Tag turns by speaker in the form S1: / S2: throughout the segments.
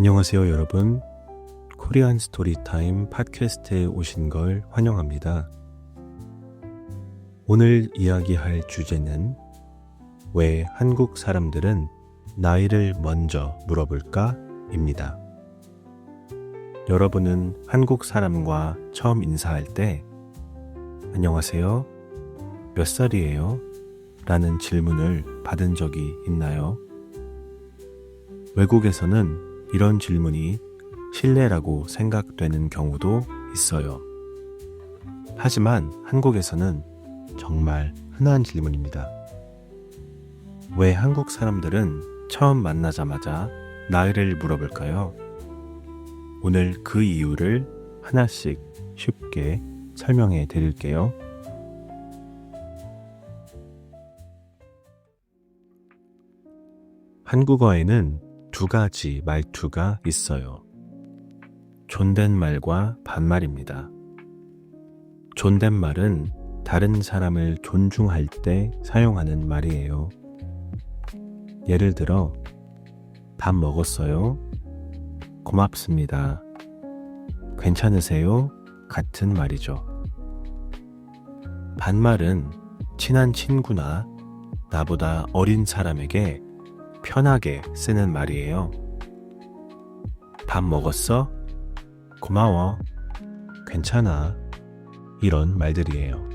S1: 안녕하세요 여러분. 코리안 스토리타임 팟캐스트에 오신 걸 환영합니다. 오늘 이야기할 주제는 왜 한국 사람들은 나이를 먼저 물어볼까? 입니다. 여러분은 한국 사람과 처음 인사할 때 안녕하세요? 몇 살이에요? 라는 질문을 받은 적이 있나요? 외국에서는 이런 질문이 실례라고 생각되는 경우도 있어요. 하지만 한국에서는 정말 흔한 질문입니다. 왜 한국 사람들은 처음 만나자마자 나이를 물어볼까요? 오늘 그 이유를 하나씩 쉽게 설명해 드릴게요. 한국어에는 두 가지 말투가 있어요. 존댓말과 반말입니다. 존댓말은 다른 사람을 존중할 때 사용하는 말이에요. 예를 들어, 밥 먹었어요? 고맙습니다. 괜찮으세요? 같은 말이죠. 반말은 친한 친구나 나보다 어린 사람에게 편하게 쓰는 말이에요. 밥 먹었어? 고마워. 괜찮아. 이런 말들이에요.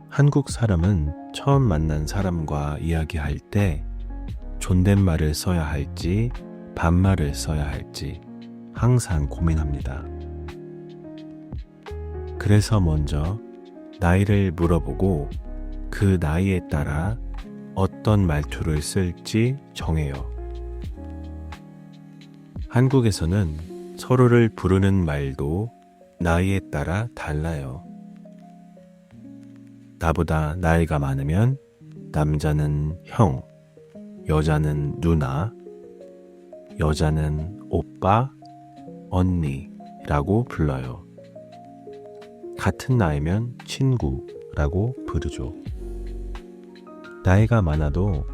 S1: 한국 사람은 처음 만난 사람과 이야기할 때 존댓말을 써야 할지 반말을 써야 할지 항상 고민합니다. 그래서 먼저 나이를 물어보고 그 나이에 따라 어떤 말투를 쓸지 정해요. 한국에서는 서로를 부르는 말도 나이에 따라 달라요. 나보다 나이가 많으면 남자는 형, 여자는 누나, 여자는 오빠, 언니라고 불러요. 같은 나이면 친구라고 부르죠. 나이가 많아도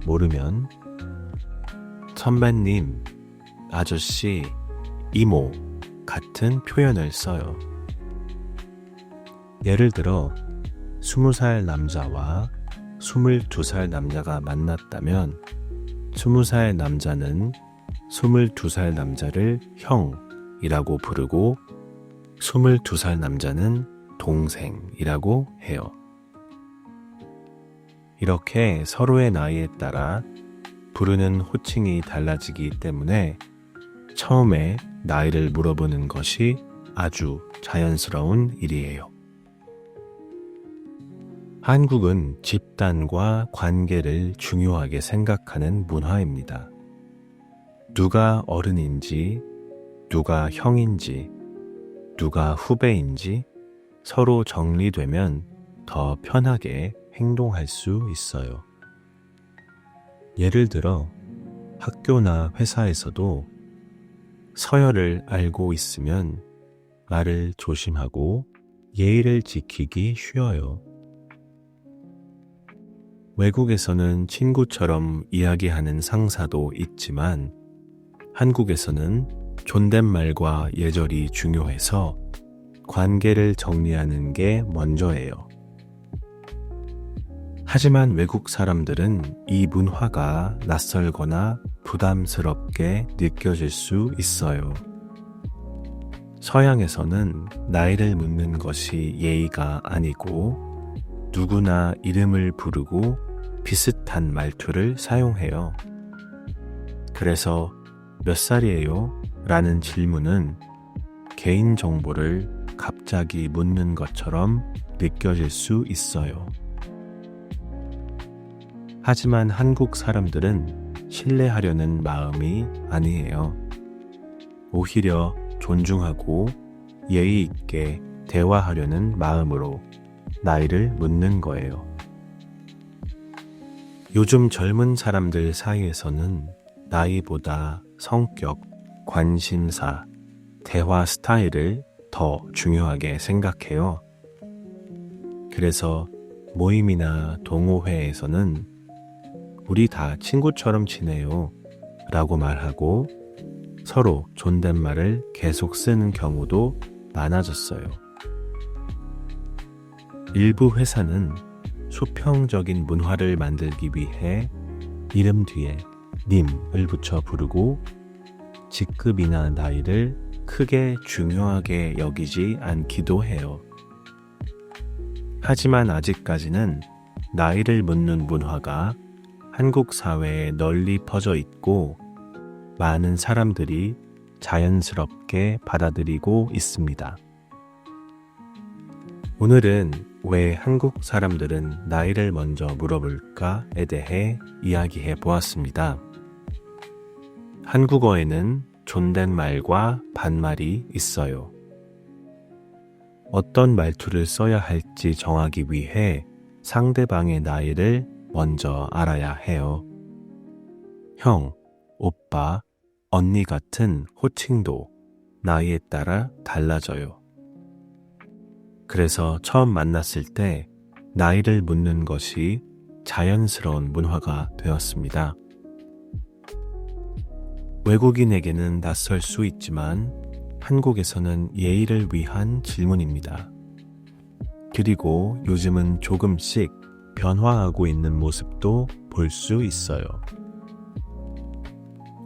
S1: 모르면 선배님, 아저씨, 이모 같은 표현을 써요. 예를 들어 20살 남자와 22살 남자가 만났다면 20살 남자는 22살 남자를 형이라고 부르고 22살 남자는 동생이라고 해요. 이렇게 서로의 나이에 따라 부르는 호칭이 달라지기 때문에 처음에 나이를 물어보는 것이 아주 자연스러운 일이에요. 한국은 집단과 관계를 중요하게 생각하는 문화입니다. 누가 어른인지, 누가 형인지, 누가 후배인지 서로 정리되면 더 편하게 행동할 수 있어요. 예를 들어 학교나 회사에서도 서열을 알고 있으면 말을 조심하고 예의를 지키기 쉬워요. 외국에서는 친구처럼 이야기하는 상사도 있지만 한국에서는 존댓말과 예절이 중요해서 관계를 정리하는 게 먼저예요. 하지만 외국 사람들은 이 문화가 낯설거나 부담스럽게 느껴질 수 있어요. 서양에서는 나이를 묻는 것이 예의가 아니고 누구나 이름을 부르고 비슷한 말투를 사용해요. 그래서 몇 살이에요? 라는 질문은 개인정보를 갑자기 묻는 것처럼 느껴질 수 있어요. 하지만 한국 사람들은 신뢰하려는 마음이 아니에요. 오히려 존중하고 예의 있게 대화하려는 마음으로 나이를 묻는 거예요. 요즘 젊은 사람들 사이에서는 나이보다 성격, 관심사, 대화 스타일을 더 중요하게 생각해요. 그래서 모임이나 동호회에서는 우리 다 친구처럼 지내요 라고 말하고 서로 존댓말을 계속 쓰는 경우도 많아졌어요. 일부 회사는 수평적인 문화를 만들기 위해 이름 뒤에 님을 붙여 부르고 직급이나 나이를 크게 중요하게 여기지 않기도 해요. 하지만 아직까지는 나이를 묻는 문화가 한국 사회에 널리 퍼져 있고 많은 사람들이 자연스럽게 받아들이고 있습니다. 오늘은 왜 한국 사람들은 나이를 먼저 물어볼까에 대해 이야기해 보았습니다. 한국어에는 존댓말과 반말이 있어요. 어떤 말투를 써야 할지 정하기 위해 상대방의 나이를 먼저 알아야 해요. 형, 오빠, 언니 같은 호칭도 나이에 따라 달라져요. 그래서 처음 만났을 때 나이를 묻는 것이 자연스러운 문화가 되었습니다. 외국인에게는 낯설 수 있지만 한국에서는 예의를 위한 질문입니다. 그리고 요즘은 조금씩 변화하고 있는 모습도 볼 수 있어요.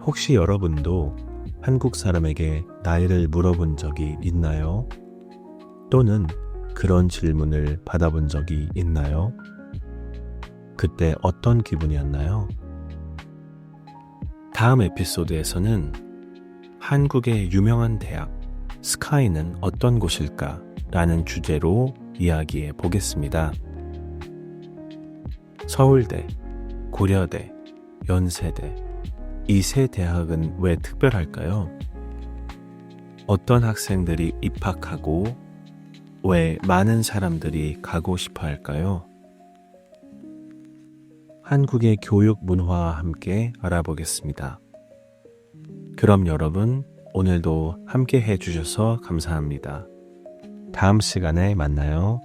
S1: 혹시 여러분도 한국 사람에게 나이를 물어본 적이 있나요? 또는 그런 질문을 받아본 적이 있나요? 그때 어떤 기분이었나요? 다음 에피소드에서는 한국의 유명한 대학 스카이는 어떤 곳일까? 라는 주제로 이야기해 보겠습니다. 서울대, 고려대, 연세대, 이 세 대학은 왜 특별할까요? 어떤 학생들이 입학하고 왜 많은 사람들이 가고 싶어 할까요? 한국의 교육 문화와 함께 알아보겠습니다. 그럼 여러분, 오늘도 함께 해주셔서 감사합니다. 다음 시간에 만나요.